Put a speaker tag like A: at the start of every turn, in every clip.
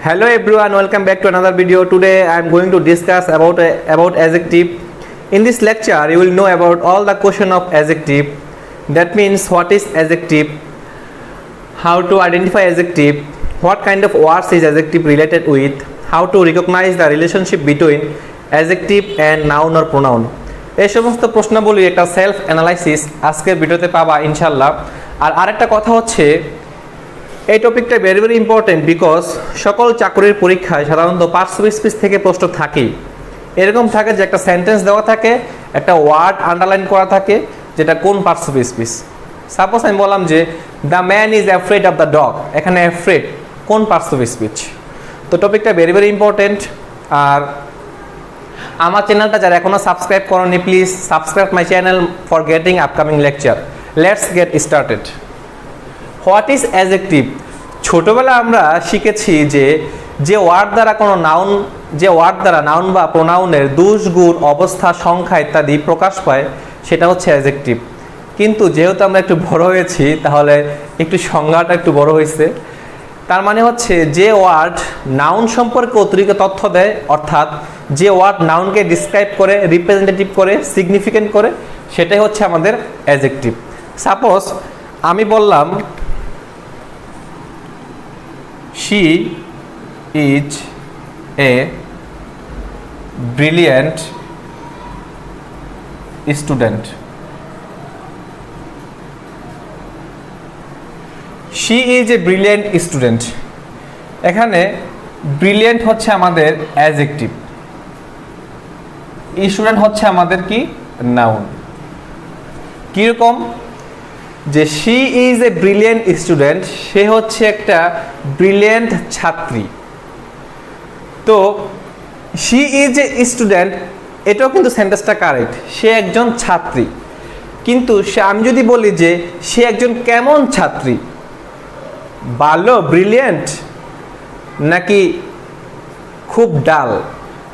A: Hello everyone, welcome back to another video. Today I am going to discuss about adjective. In this lecture you will know about all the question of adjective. That means what is adjective, how to identify adjective, what kind of words is adjective related with, how to recognize the relationship between adjective and noun or pronoun. এই সমস্ত প্রশ্নাবলী একটা self analysis আজকের ভিডিওতে পাবা ইনশাআল্লাহ। আর আরেকটা কথা হচ্ছে এই টপিকটা ভেরি ভেরি ইম্পর্টেন্ট বিকজ সকল চাকরির পরীক্ষায় সাধারণত পার্টসিপল স্পিচ থেকে প্রশ্ন থাকে। এরকম থাকে যে একটা সেন্টেন্স দেওয়া থাকে, একটা ওয়ার্ড আন্ডারলাইন করা থাকে যেটা কোন পার্টসিপল স্পিচ। সাপোজ আমি বললাম যে the man is afraid of the dog, এখানে অ্যাফ্রেড কোন পার্টসিপল স্পিচ। তো টপিকটা ভেরি ভেরি ইম্পর্টেন্ট। আর আমার চ্যানেলটা যারা এখনো সাবস্ক্রাইব করনি please subscribe my channel for getting upcoming lecture. Let's get started. What is adjective? ছোটবেলা আমরা শিখেছি যে ওয়ার্ড দ্বারা কোনো নাউন, যে ওয়ার্ড দ্বারা নাউন বা প্রোনাউনের দুষ গুণ অবস্থা সংখ্যা ইত্যাদি প্রকাশ পায় সেটা হচ্ছে অ্যাডজেক্টিভ। কিন্তু যেহেতু আমরা একটু বড় হয়েছি তাহলে একটু সংজ্ঞাটা একটু বড় হয়েছে। তার মানে হচ্ছে যে ওয়ার্ড নাউন সম্পর্কে অতিরিক্ত তথ্য দেয়, অর্থাৎ যে ওয়ার্ড নাউনকে ডিসক্রাইব করে, রিপ্রেজেন্টেটিভ করে, সিগনিফিকেন্ট করে, সেটাই হচ্ছে আমাদের অ্যাডজেক্টিভ। সাপোজ আমি বললাম she is a brilliant student. she is a brilliant student, এখানে ব্রিলিয়েন্ট হচ্ছে আমাদের অ্যাডজেক্টিভ, স্টুডেন্ট হচ্ছে আমাদের কি নাউন। কিরকম যে she is a brilliant student, সে হচ্ছে একটা ব্রিলিয়েন্ট ছাত্রী। তো শি ইজ এ স্টুডেন্ট, এটাও কিন্তু সেন্টেন্সটা কারেক্ট, সে একজন ছাত্রী। কিন্তু আমি যদি বলি যে সে একজন কেমন ছাত্রী, ভালো ব্রিলিয়েন্ট নাকি খুব ডাল,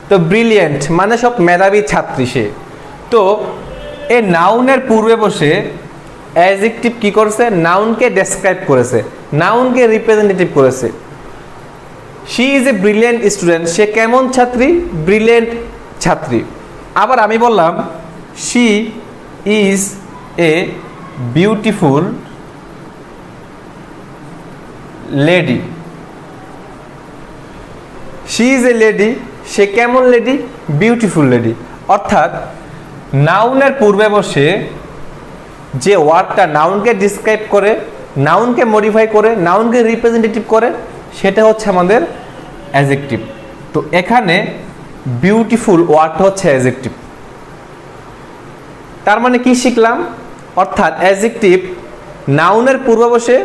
A: তো ব্রিলিয়েন্ট মানে সব মেধাবী ছাত্রী সে। তো এই নাউনের পূর্বে বসে অ্যাডজেক্টিভ কি করেছে? নাউনকে ডেসক্রাইব করেছে, নাউনকে রিপ্রেজেন্টেটিভ করেছে। She is a brilliant student, সে কেমন ছাত্রী? ব্রিলিয়েন্ট ছাত্রী। আবার আমি বললাম she is a beautiful lady, she is a lady, সে কেমন লেডি? Beautiful lady. অর্থাৎ নাউনের পূর্বে বসে যে ওয়ার্ডটা নাউনকে ডিসক্রাইব করে, নাউনকে মডিফাই করে, নাউনকে রিপ্রেজেন্টেটিভ করে, সেটা হচ্ছে আমাদের অ্যাডজেক্টিভ। তো এখানে বিউটিফুল ওয়ার্ডটা হচ্ছে অ্যাডজেক্টিভ। তার মানে কি শিখলাম? অর্থাৎ অ্যাডজেক্টিভ নাউনের পূর্বে বসে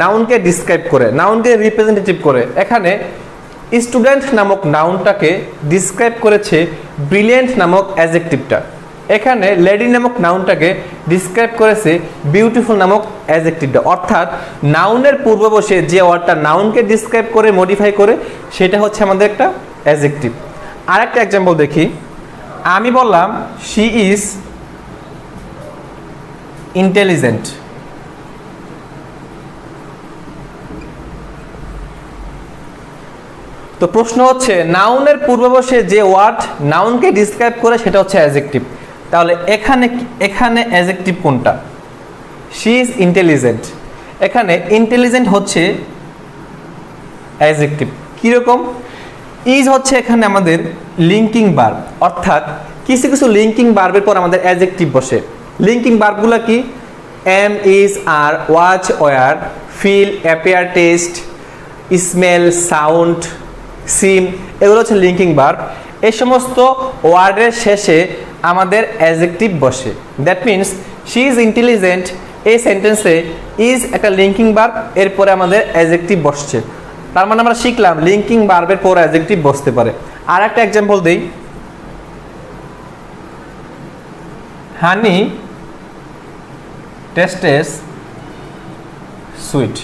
A: নাউনকে ডিসক্রাইব করে, নাউনকে রিপ্রেজেন্টেটিভ করে। এখানে স্টুডেন্ট নামক নাউনটাকে ডিসক্রাইব করেছে ব্রিলিয়েন্ট নামক অ্যাডজেক্টিভটা। এখানে লেডি নামক নাউনটাকে ডিসক্রাইব করেছে বিউটিফুল নামক অ্যাডজেক্টিভটা। অর্থাৎ নাউনের পূর্ব বসে যে ওয়ার্ডটা নাউনকে ডিসক্রাইব করে, মডিফাই করে, সেটা হচ্ছে আমাদের একটা অ্যাডজেক্টিভ। আরেকটা এক্সাম্পল দেখি। আমি বললাম শি ইজ ইন্টেলিজেন্ট, তো প্রশ্ন হচ্ছে নাউনের পূর্ব বসে যে ওয়ার্ড নাউনকে ডিসক্রাইব করে সেটা হচ্ছে অ্যাডজেক্টিভ। তাহলে এখানে অ্যাডজেক্টিভ কোনটা? শি ইজ ইন্টেলিজেন্ট, এখানে ইন্টেলিজেন্ট হচ্ছে অ্যাডজেক্টিভ। কীরকম? ইজ হচ্ছে এখানে আমাদের লিঙ্কিং ভার্ব, অর্থাৎ কিছু কিছু লিঙ্কিং ভার্বের পর আমাদের অ্যাডজেক্টিভ বসে। লিঙ্কিং ভার্বগুলো কি? Am, is, are, was, were, feel, appear, taste, smell, sound, seem, এগুলো হচ্ছে লিঙ্কিং ভার্ব। এই সমস্ত ওয়ার্ডের শেষে আমাদের অ্যাডজেক্টিভ বসে। That means she is intelligent, এই সেন্টেন্সে ইজ একটা লিঙ্কিং ভার্ব, এরপরে আমাদের অ্যাডজেক্টিভ বসছে। তার মানে আমরা শিখলাম লিঙ্কিং ভার্বের পর অ্যাডজেক্টিভ বসতে পারে। আর একটা এক্সাম্পল দিই। হানি টেস্টেস সুইট,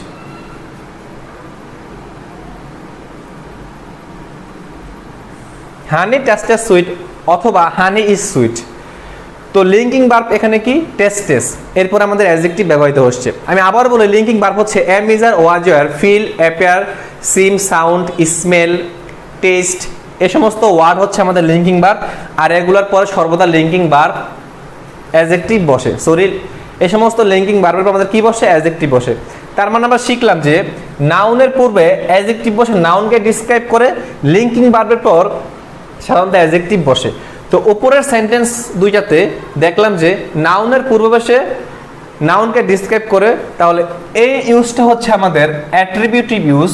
A: হানি টেস্টেস সুইট অথবা হানি ইজ সুইট। তো লিঙ্কিং ভার্ব এখানে কি? টেস্টেস, এরপর আমাদের অ্যাডজেক্টিভ ব্যবহৃত হচ্ছে। আমি আবার বলি লিঙ্কিং ভার্ব হচ্ছে am, is, are, was, were, feel, appear, seem, sound, smell, taste, এই সমস্ত ওয়ার্ড হচ্ছে আমাদের লিঙ্কিং ভার্ব। আর এগুলোর পরে সর্বদা লিঙ্কিং ভার্ব অ্যাডজেক্টিভ বসে। সরি, এই সমস্ত লিঙ্কিং ভার্বের পর আমাদের কি বসে? অ্যাডজেক্টিভ বসে। তার মানে আমরা শিখলাম যে নাউনের পূর্বে অ্যাডজেক্টিভ বসে নাউনকে ডিসক্রাইব করে, লিঙ্কিং ভার্বের পর সাধারণত অ্যাডজেক্টিভ বসে। তো উপরের সেন্টেন্স দুইটাতে দেখলাম যে নাউনের পূর্বে বসে নাউনকে ডিসক্রাইব করে, তাহলে এই ইউজটা হচ্ছে আমাদের অ্যাট্রিবিউটিভ ইউজ।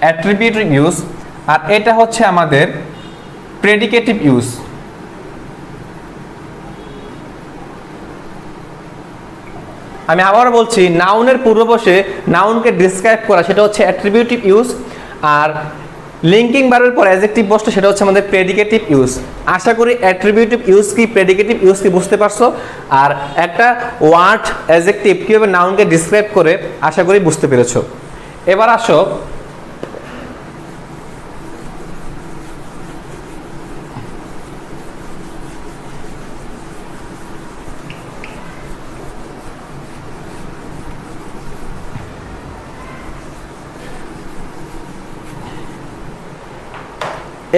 A: অ্যাট্রিবিউটিভ ইউজ, আর এটা হচ্ছে আমাদের প্রেডিকেটিভ ইউজ। আমি আবার বলছি, নাউনের পূর্বে বসে নাউনকে ডিসক্রাইব করা সেটা হচ্ছে অ্যাট্রিবিউটিভ ইউজ, আর লিঙ্কিং ভার্বের পর অ্যাডজেক্টিভ বসে সেটা হচ্ছে আমাদের প্রেডিকেটিভ ইউজ। আশা করি অ্যাট্রিবিউটিভ ইউজ কি, প্রেডিকেটিভ ইউজ কি বুঝতে পারছো, আর একটা ওয়ার্ড অ্যাডজেক্টিভ কিভাবে নাউনকে ডিসক্রাইব করে আশা করি বুঝতে পেরেছো। এবার আসো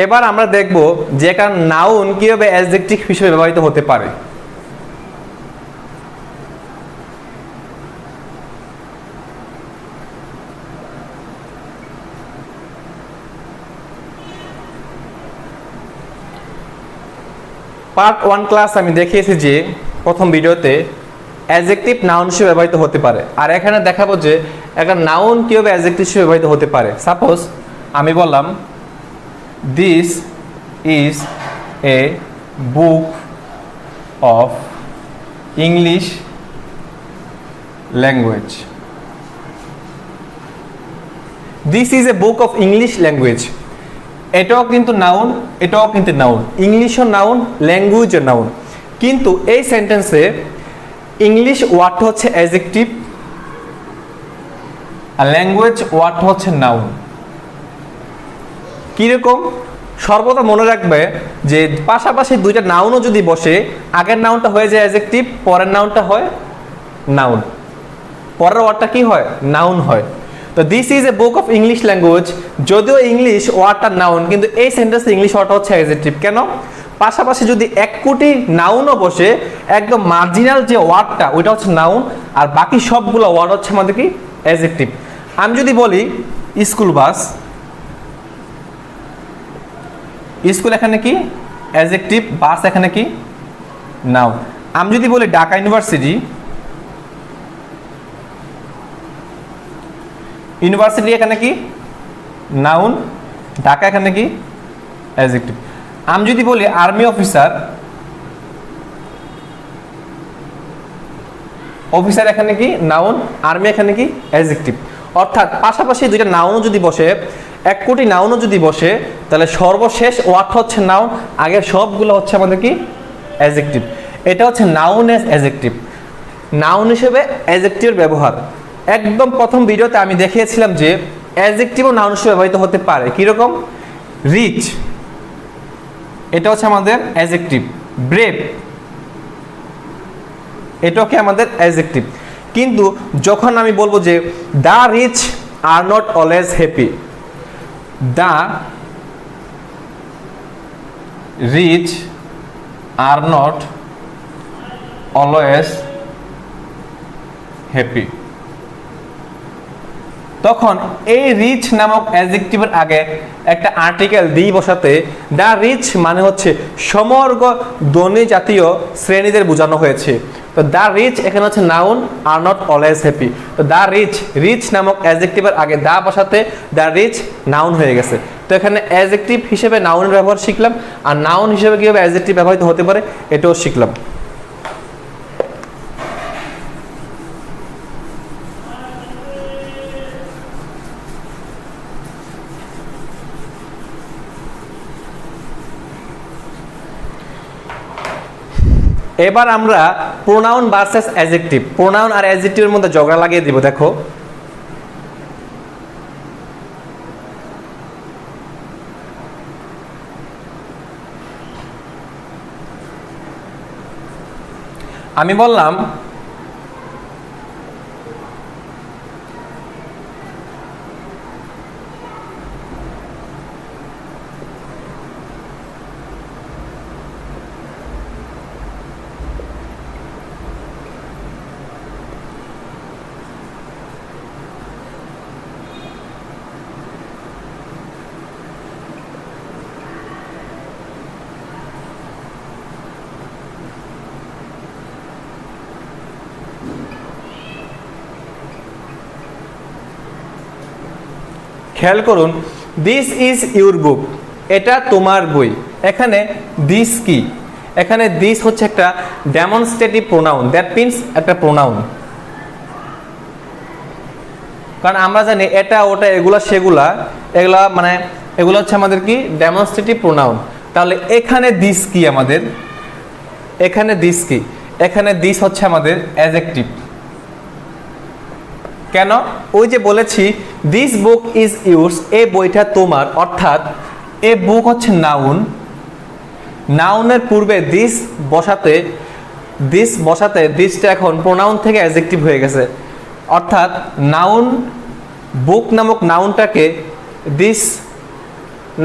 A: এবার আমরা দেখব যে একটা নাউন কিভাবে অ্যাডজেক্টিভ হিসেবে ব্যবহৃত হতে পারে। পার্ট 1 ক্লাস আমি দেখিয়েছি যে প্রথম ভিডিওতে অ্যাডজেক্টিভ নাউন হিসেবে ব্যবহৃত হতে পারে, আর এখানে দেখাবো যে একটা নাউন কিভাবে অ্যাডজেক্টিভ হিসেবে ব্যবহৃত হতে পারে। সাপোজ আমি বললাম this is a book of English language. This is a book of English language. এটাও কিন্তু নাউন, এটাও কিন্তু নাউন, ইংলিশও নাউন, ল্যাঙ্গুয়েজও নাউন। কিন্তু এই সেন্টেন্সে ইংলিশ ওয়ার্ডটা হচ্ছে অ্যাডজেক্টিভ আর ল্যাঙ্গুয়েজ ওয়ার্ডটা হচ্ছে নাউন। কিরকম? সর্বদা মনে রাখবে যে পাশাপাশি দুইটা নাউনও যদি বসে, আগের নাউনটা হয়ে যায় অ্যাডজেক্টিভ, পরের নাউনটা হয় নাউন, পরের ওয়ার্ডটা কি হয়? নাউন হয়। তো this is a book of English language, যদিও ইংলিশ ওয়ার্ডটা নাউন, কিন্তু এই সেন্টেন্সে ইংলিশ ওয়ার্ডটা হচ্ছে অ্যাডজেক্টিভ। কেন? পাশাপাশি যদি এক কোটি নাউনও বসে, একদম মার্জিনাল যে ওয়ার্ডটা ওইটা হচ্ছে নাউন, আর বাকি সবগুলো ওয়ার্ড হচ্ছে আমাদের কি? অ্যাডজেক্টিভ। আমি যদি বলি স্কুল বাস, স্কুল এখানে কি? অ্যাডজেক্টিভ। বাস এখানে কি? নাউন। আমি যদি বলি ঢাকা ইউনিভার্সিটি, ইউনিভার্সিটি এখানে কি? নাউন। ঢাকা এখানে কি? অ্যাডজেক্টিভ। আমি যদি বলি আর্মি অফিসার, অফিসার এখানে কি? নাউন। আর্মি এখানে কি? অ্যাডজেক্টিভ। অর্থাৎ পাশাপাশি দুইটা নাউনও যদি বসে, এক কোটি নাউনও যদি বসে, তাহলে সর্বশেষ ওয়ার্ড হচ্ছে নাউন, আগের সবগুলো হচ্ছে আমাদের কি? অ্যাডজেক্টিভ। এটা হচ্ছে নাউন এজ অ্যাডজেক্টিভ। নাউন হিসেবে অ্যাডজেক্টিভের ব্যবহার একদম প্রথম ভিডিওতে আমি দেখিয়েছিলাম যে অ্যাডজেক্টিভও নাউন হিসেবে ব্যবহৃত হতে পারে। কিরকম? রিচ, এটা হচ্ছে আমাদের অ্যাডজেক্টিভ। ব্রেভ, এটাও কি আমাদের অ্যাডজেক্টিভ। কিন্তু যখন আমি বলবো যে the rich are not always happy, the rich are not always happy, তখন এই রিচ নামক অ্যাডজেক্টিভের আগে একটা আর্টিকেল দি বসাতে দ্য রিচ মানে হচ্ছে সমগ্র ধনী জাতীয় শ্রেণীদের বোঝানো হয়েছে। তো দ্য রিচ এখানে হচ্ছে noun, R not always happy. তো দ্য রিচ, রিচ নামক অ্যাডজেক্টিভের আগে দা বসাতে দ্য রিচ নাউন হয়ে গেছে। তো এখানে অ্যাডজেক্টিভ হিসেবে নাউনের ব্যবহার শিখলাম, আর নাউন হিসেবে কীভাবে অ্যাডজেক্টিভ ব্যবহৃত হতে পারে এটাও শিখলাম। এবার আমরা প্রোনাউন ভার্সেস অ্যাডজেক্টিভ, প্রোনাউন আর অ্যাডজেক্টিভের মধ্যে ঝগড়া লাগিয়ে দিব। দেখো আমি বললাম খেয়াল করুন, দিস ইজ ইউর বুক, এটা তোমার বই। এখানে দিস কি? এখানে দিস হচ্ছে একটা ডেমনস্ট্রেটিভ প্রোনাউন, দ্যাট মিনস একটা প্রোনাউন। কারণ আমরা জানি এটা ওটা এগুলা সেগুলা, এগুলা মানে এগুলো হচ্ছে আমাদের কি ডেমনস্ট্রেটিভ প্রোনাউন। তাহলে এখানে দিস কি আমাদের? এখানে দিস কি? এখানে দিস হচ্ছে আমাদের অ্যাডজেক্টিভ। কেন? ওই যে বলেছি দিস বুক ইজ ইউরস, এই বইটা তোমার, অর্থাৎ এ বুক হচ্ছে নাউন, নাউনের পূর্বে দিস বসাতে দিসটা এখন প্রোনাউন থেকে অ্যাডজেক্টিভ হয়ে গেছে। অর্থাৎ নাউন, বুক নামক নাউনটাকে দিস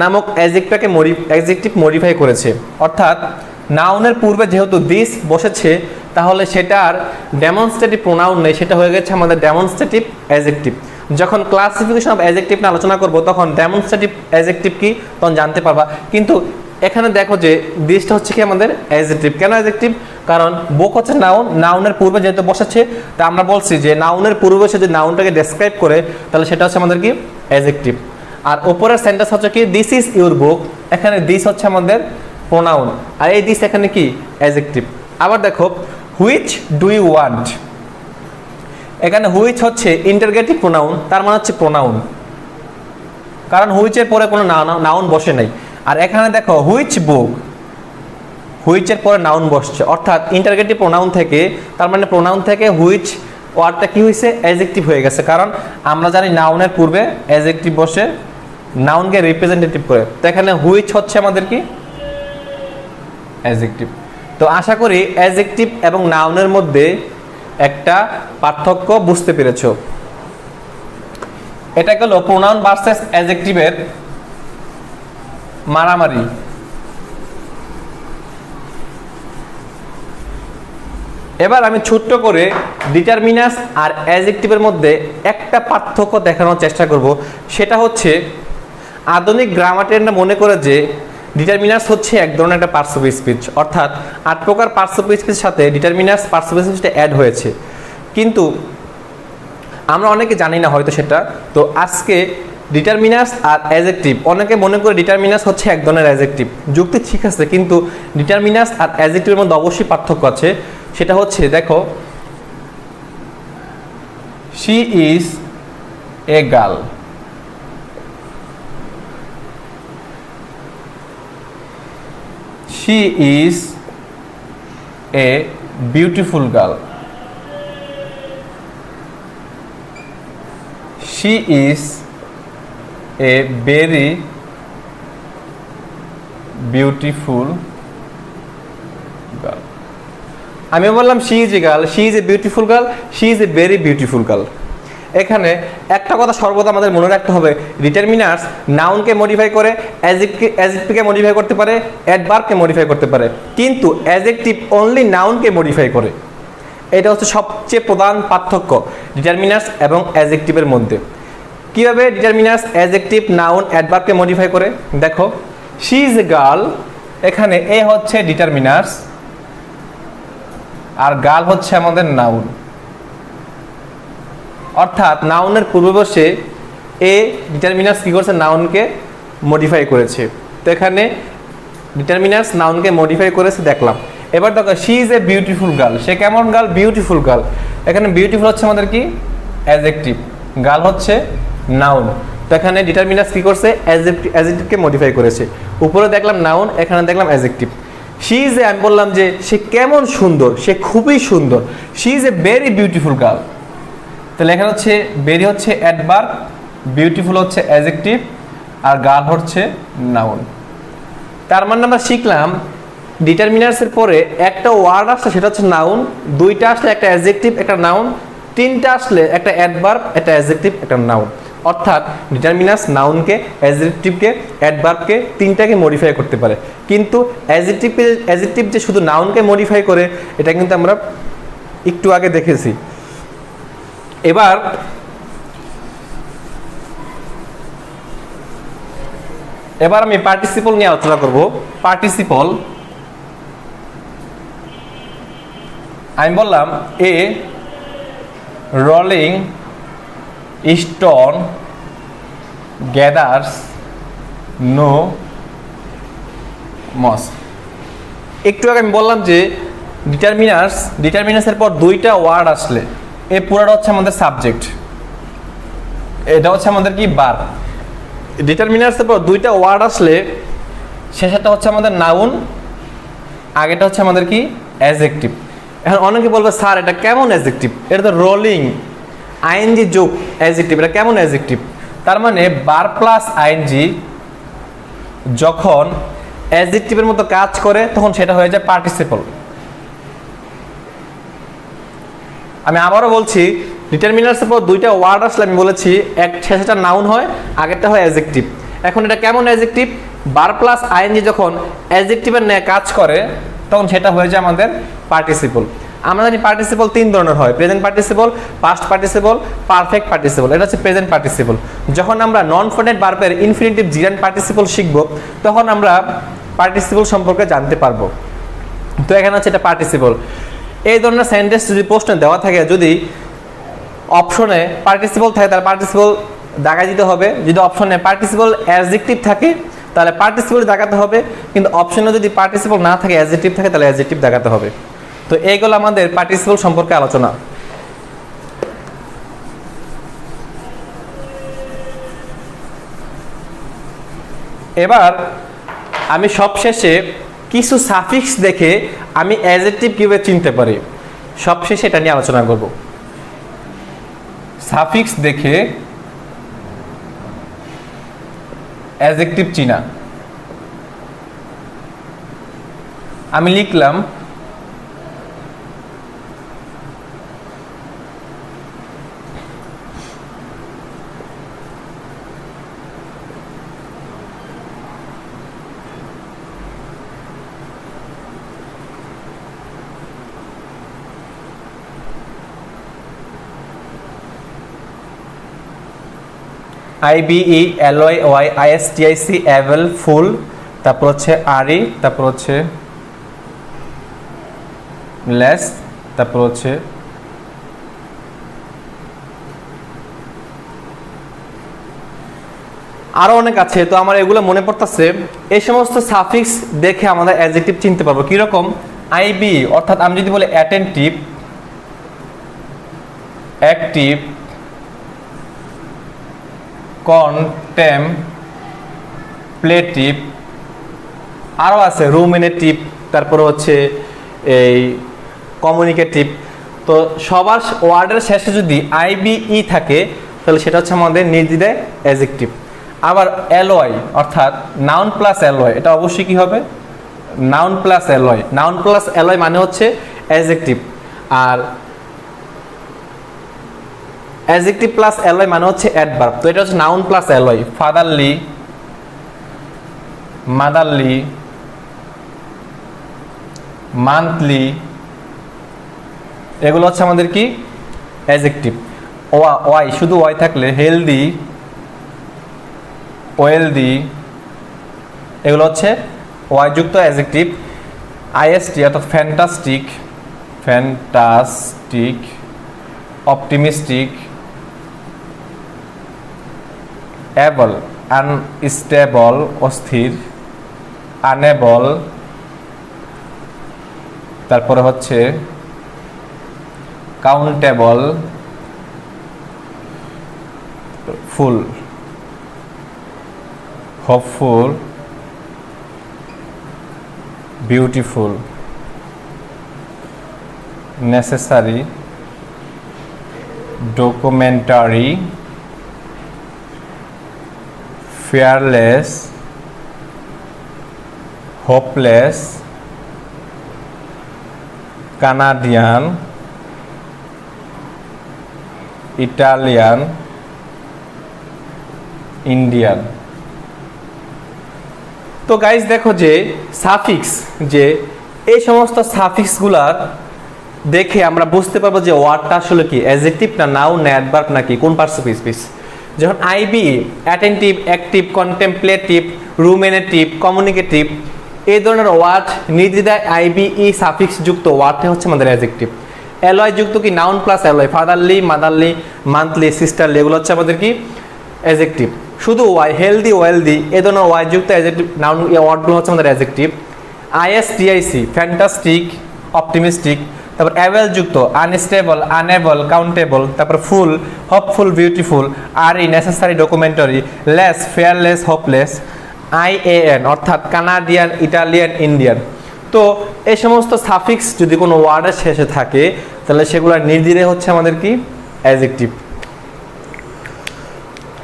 A: নামক অ্যাডজেক্টিভ মডিফাই করেছে। অর্থাৎ নাউনের পূর্বে যেহেতু দিস বসেছে, তাহলে সেটা আর ডেমনস্ট্রেটিভ প্রোনাউন নেই, সেটা হয়ে গেছে আমাদের ডেমনস্ট্রেটিভ অ্যাডজেক্টিভ। যখন ক্লাসিফিকেশন অফ অ্যাডজেক্টিভ নিয়ে আলোচনা করব তখন ডেমনস্ট্রেটিভ অ্যাডজেক্টিভ কি তখন জানতে পারবা। কিন্তু এখানে দেখো যে দিসটা হচ্ছে কি আমাদের অ্যাডজেক্টিভ। কেন অ্যাডজেক্টিভ? কারণ বুক হচ্ছে নাউন, নাউনের পূর্বে যেহেতু বসেছে, তা আমরা বলছি যে নাউনের পূর্বে সে যদি নাউনটাকে ডেসক্রাইব করে তাহলে সেটা হচ্ছে আমাদের কি অ্যাডজেক্টিভ। আর উপরের সেন্টেন্স হচ্ছে কি দিস ইজ ইউর বুক, এখানে দিস হচ্ছে আমাদের প্রোনাউন, আর এই দিস এখানে কি অ্যাডজেক্টিভ। আবার দেখো হুইচ ডু ইউ ওয়ান্ট, এখানে হুইচ হচ্ছে ইন্টারগেটিভ প্রোনাউন, তার মানে হচ্ছে প্রোনাউন, কারণ হুইচের পরে কোনো নাউন বসে নাই। আর এখানে দেখো হুইচ বুক, হুইচের পরে নাউন বসছে, অর্থাৎ ইন্টারগেটিভ প্রোনাউন থেকে, তার মানে প্রোনাউন থেকে হুইচ ওয়ার্ডটা কি হয়েছে অ্যাডজেক্টিভ হয়ে গেছে। কারণ আমরা জানি নাউনের পূর্বে অ্যাডজেক্টিভ বসে নাউনকে রিপ্রেজেন্টেটিভ করে, তো এখানে হুইচ হচ্ছে আমাদের কি অ্যাডজেক্টিভ। তো আশা করি অ্যাডজেক্টিভ এবং নাউনের মধ্যে একটা পার্থক্য বুঝতে পেরেছো। এটা গেল প্রোনাউন ভার্সেস অ্যাডজেক্টিভের মারামারি। এবার আমি ছোট্ট করে ডিটারমিনাস আর অ্যাডজেক্টিভের মধ্যে একটা পার্থক্য দেখানোর চেষ্টা করব। সেটা হচ্ছে আধুনিক গ্রামারিয়ানরা মনে করে যে ডিটারমিনাস হচ্ছে এক ধরনের একটা পার্টস অফ স্পিচ, অর্থাৎ 8 প্রকার পার্টস অফ স্পিচের সাথে ডিটারমিনাস পার্টস অফ স্পিচটা অ্যাড হয়েছে, কিন্তু আমরা অনেকে জানি না হয়তো সেটা। তো আজকে ডিটারমিনাস আর অ্যাডজেক্টিভ, অনেকে মনে করে ডিটারমিনাস হচ্ছে এক ধরনের অ্যাডজেক্টিভ, যুক্তি ঠিক আছে, কিন্তু ডিটারমিনাস আর অ্যাডজেক্টিভের মধ্যে অবশ্যই পার্থক্য আছে। সেটা হচ্ছে দেখো she is a girl, she is a beautiful girl, she is a very beautiful girl. আমি বললাম she is a girl, she is a beautiful girl, she is a very beautiful girl। এখানে একটা কথা সর্বদা আমাদের মনে রাখতে হবে, ডিটারমিনার্স নাউনকে মডিফাই করে, অ্যাডজেক্টিভকে মডিফাই করতে পারে, অ্যাডভার্বকে মডিফাই করতে পারে, কিন্তু অ্যাডজেক্টিভ অনলি নাউনকে মডিফাই করে। এটা হচ্ছে সবচেয়ে প্রধান পার্থক্য ডিটারমিনার্স এবং অ্যাডজেক্টিভের মধ্যে। কিভাবে ডিটারমিনার্স অ্যাডজেক্টিভ নাউন অ্যাডভার্বকে মডিফাই করে? দেখো শি ইজ এ গার্ল, এখানে এ হচ্ছে ডিটারমিনার্স আর গার্ল হচ্ছে আমাদের নাউন, অর্থাৎ নাউনের পূর্বে বসে এ ডিটারমিনার্স কি করছে নাউনকে মডিফাই করেছে। তো এখানে ডিটারমিনার্স নাউনকে মডিফাই করেছে দেখলাম। এবার দেখো she is a beautiful girl, সে কেমন গার্ল? Beautiful girl. এখানে বিউটিফুল হচ্ছে আমাদের কি অ্যাডজেক্টিভ, গার্ল হচ্ছে নাউন। তো এখানে ডিটারমিনার্স কি করছে অ্যাডজেক্টিভকে মডিফাই করেছে। উপরে দেখলাম নাউন, এখানে দেখলাম অ্যাডজেক্টিভ। শি ইজ এ, আমি বললাম যে সে কেমন সুন্দর, সে খুবই সুন্দর, she is a very beautiful girl. তাহলে এখানে হচ্ছে ভেরি হচ্ছে অ্যাডভার্ব, বিউটিফুল হচ্ছে অ্যাডজেক্টিভ, আর গার্ল হচ্ছে নাউন। তার মানে আমরা শিখলাম ডিটারমিনার্সের পরে একটা ওয়ার্ড আসলে সেটা হচ্ছে নাউন, দুইটা আসলে একটা অ্যাডজেক্টিভ একটা নাউন, তিনটা আসলে একটা অ্যাডভার্ব একটা অ্যাডজেক্টিভ একটা নাউন। অর্থাৎ ডিটারমিনার্স নাউনকে, অ্যাডজেক্টিভকে, অ্যাডভার্বকে তিনটাকে মডিফাই করতে পারে, কিন্তু অ্যাডজেক্টিভ যে শুধু নাউনকে মডিফাই করে এটা কিন্তু আমরা একটু আগে দেখেছি। এবার আমি পার্টিসিপল নিয়ে আলোচনা করব। পার্টিসিপল, আমি বললাম a rolling stone gathers no moss. একটু আগে আমি বললাম যে ডিটারমিনার্সের পর দুইটা ওয়ার্ড আসলে এই পুরোটা হচ্ছে আমাদের সাবজেক্ট, এটা হচ্ছে আমাদের কি ভার্ব। ডিটারমিনার্সের পর দুইটা ওয়ার্ড আসলে শেষেরটা হচ্ছে আমাদের নাউন, আগেটা হচ্ছে আমাদের কি অ্যাডজেক্টিভ। এখন অনেকে বলবে স্যার এটা কেমন অ্যাডজেক্টিভ, এটা তো রোলিং আইএনজি যোগ অ্যাডজেক্টিভ, এটা কেমন অ্যাডজেক্টিভ? তার মানে ভার্ব প্লাস আইএনজি যখন অ্যাডজেক্টিভের মতো কাজ করে তখন সেটা হয়ে যায় পার্টিসিপল। আমি আবারও বলছি, ডিটারমিনার্সের পর দুইটা ওয়ার্ড আসলে আমি বলেছি এক শেষেরটা নাউন হয়, আগেরটা হয় অ্যাডজেক্টিভ। এখন এটা কেমন অ্যাডজেক্টিভ? ভার্ব প্লাস আইএনজি যখন অ্যাডজেক্টিভের ন্যায় কাজ করে তখন সেটা হয়ে যায় আমাদের পার্টিসিপল। আমরা জানি পার্টিসিপল তিন ধরনের হয়, present participle, past participle, perfect participle. এটা হচ্ছে প্রেজেন্ট পার্টিসিপল। যখন আমরা নন ফোনেট ভার্বের ইনফিনিটিভ জিরান্ট পার্টিসিপল শিখব তখন আমরা পার্টিসিপল সম্পর্কে জানতে পারবো। তো এখানে হচ্ছে এটা পার্টিসিপল। এই ধরনের সেন্টেন্স যদি প্রশ্নে দেওয়া থাকে, যদি অপশনে পার্টিসিপল থাকে তাহলে পার্টিসিপল দাগা দিতে হবে, যদি অপশনে পার্টিসিপল অ্যাডজেক্টিভ থাকে তাহলে পার্টিসিপল দাগাতে হবে, কিন্তু অপশনে যদি পার্টিসিপল না থাকে অ্যাডজেক্টিভ থাকে তাহলে অ্যাডজেক্টিভ দাগাতে হবে। তো এইগুলো আমাদের পার্টিসিপল সম্পর্কে আলোচনা। এবার আমি সবশেষে কিছু সাফিক্স দেখে আমি অ্যাডজেক্টিভ কিভাবে চিনতে পারি, সবশেষে এটা নিয়ে আলোচনা করব। সাফিক্স দেখে অ্যাডজেক্টিভ চিনা। আমি লিখলাম IBELOYISTIC অ্যাভেল ফুল, তারপর হচ্ছে আরি, তারপর হচ্ছে লেস, তারপর হচ্ছে আরো অনেক আছে। তো আমার এগুলো মনে পড়তেছে। এই সমস্ত সাফিক্স দেখে আমাদের অ্যাডজেক্টিভ চিনতে পারবো। কিরকম? আইবি অর্থাৎ আমি যদি বলি অ্যাটেন্টিভ, অ্যাক্টিভ, কন্টেমপ্লেটিভ, আরও আছে রুমিনেটিভ, তারপরে হচ্ছে এই কমিউনিকেটিভ। তো সবার ওয়ার্ডের শেষে যদি IBE থাকে তাহলে সেটা হচ্ছে আমাদের নির্দ্বিধায় অ্যাডজেক্টিভ। আবার এলওয়াই অর্থাৎ নাউন প্লাস এলওয়াই, এটা অবশ্যই কি হবে? Noun plus LY. Noun plus LY মানে হচ্ছে অ্যাডজেক্টিভ, আর অ্যাডজেক্টিভ প্লাস এলওয়াই মানে হচ্ছে অ্যাডভার্ব। তো এটা হচ্ছে noun plus LY. Fatherly, motherly, monthly, এগুলো হচ্ছে আমাদের কি অ্যাডজেক্টিভ। ওয়াই শুধু ওয়াই থাকলে হেলদি, ওয়েলদি, এগুলো হচ্ছে ওয়াই যুক্ত অ্যাডজেক্টিভ। আইএসটি অর্থাৎ fantastic, fantastic, optimistic, able unstable অস্থির, আনএবল, তারপরে হচ্ছে countable, ful, hopeful, beautiful, necessary, documentary, fearless, hopeless, Canadian, Italian, Indian। তো গাইস দেখো যে সাফিক্স, যে এই সমস্ত সাফিক্সগুলার দেখে আমরা বুঝতে পারবো যে ওয়ার্ডটা আসলে কি অ্যাডজেক্টিভ না নাউন না অ্যাডভার্ব নাকি কোন পার্টিসিপেট। যখন আইবি অ্যাটেন্টিভ, অ্যাক্টিভ, কন্টেমপ্লেটিভ, রুমিনেটিভ, কমিউনিকেটিভ এই ধরনের ওয়ার্ড নির্দ্বিধায় IBE সাফিক্স যুক্ত ওয়ার্ডটা হচ্ছে আমাদের অ্যাডজেক্টিভ। এলওয়াই যুক্ত কি noun plus LY, fatherly, motherly, monthly, sisterly, এগুলো হচ্ছে আমাদের কি অ্যাডজেক্টিভ। শুধু ওয়াই, হেলদি, ওয়েলদি এই ধরনের ওয়াই যুক্ত অ্যাডজেক্টিভ নাউন ওয়ার্ডগুলো হচ্ছে আমাদের অ্যাডজেক্টিভ। আইএসটিআইসি ফ্যান্টাস্টিক, অপটিমিস্টিক, তারপর অ্যাভেল যুক্ত আনস্টেবল, আনএবল, কাউন্টেবল, তারপর ful, hopeful, beautiful, ary necessary, documentary, less, fearless, hopeless, IAN অর্থাৎ কানাডিয়ান, ইটালিয়ান, ইন্ডিয়ান। তো এই সমস্ত সাফিক্স যদি কোনো ওয়ার্ডের শেষে থাকে তাহলে সেগুলো নির্দ্বিধায় হচ্ছে আমাদের কি অ্যাডজেক্টিভ।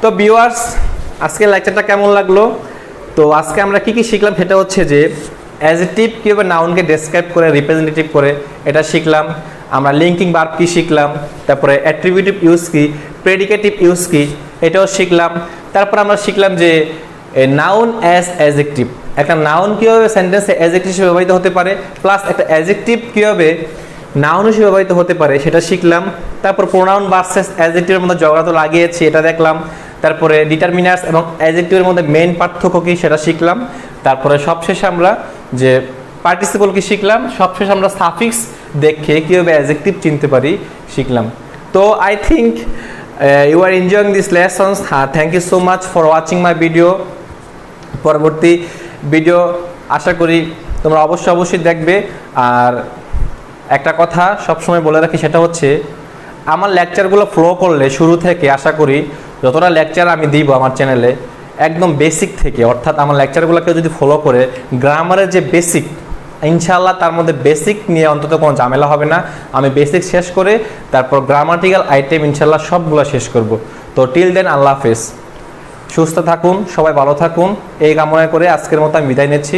A: তো ভিউয়ার্স, আজকের লেকচারটা কেমন লাগলো? তো আজকে আমরা কি শিখলাম সেটা হচ্ছে যে অ্যাডজেক্টিভ কীভাবে নাউনকে ডেসক্রাইব করে, রিপ্রেজেন্টেটিভ করে এটা শিখলাম। আমরা লিঙ্কিং ভার্ব কি শিখলাম, তারপরে অ্যাট্রিবিউটিভ ইউজ কি, প্রেডিকেটিভ ইউজ কি এটাও শিখলাম। তারপর আমরা শিখলাম যে নাউন অ্যাজ অ্যাডজেক্টিভ, একটা নাউন কীভাবে সেন্টেন্সে অ্যাডজেক্টিভ হিসেবে ব্যবহৃত হতে পারে, প্লাস একটা অ্যাডজেক্টিভ কীভাবে নাউন হিসেবে ব্যবহৃত হতে পারে সেটা শিখলাম। তারপর প্রোনাউন ভার্সেস অ্যাডজেক্টিভের মধ্যে ঝগড়া তো লাগিয়েছি এটা দেখলাম। তারপরে ডিটারমিনার্স এবং অ্যাডজেক্টিভের মধ্যে মেইন পার্থক্য কী সেটা শিখলাম। তারপরে সবশেষে আমরা যে পার্টিসিপল কি শিখলাম, সবশেষে আমরা সাফিক্স দেখে কীভাবে অ্যাডজেক্টিভ চিনতে পারি শিখলাম। তো I think you are enjoying this lessons. Thank you so much for watching my video. পরবর্তী ভিডিও আশা করি তোমরা অবশ্যই দেখবে। আর একটা কথা সবসময় বলে রাখি, সেটা হচ্ছে আমার লেকচারগুলো ফলো করলে শুরু থেকে আশা করি যতটা লেকচার আমি দিব আমার চ্যানেলে একদম বেসিক থেকে, অর্থাৎ আমার লেকচারগুলোকে যদি ফলো করে গ্রামারের যে বেসিক, ইনশাআল্লাহ তার মধ্যে বেসিক নিয়ে অন্তত কোনো ঝামেলা হবে না। আমি বেসিক শেষ করে তারপর গ্রামাটিক্যাল আইটেম ইনশাআল্লাহ সবগুলো শেষ করব। তো টিল দেন আল্লাহ হাফেজ, সুস্থ থাকুন, সবাই ভালো থাকুন, এই কামনা করে আজকের মতো আমি বিদায় নিচ্ছি।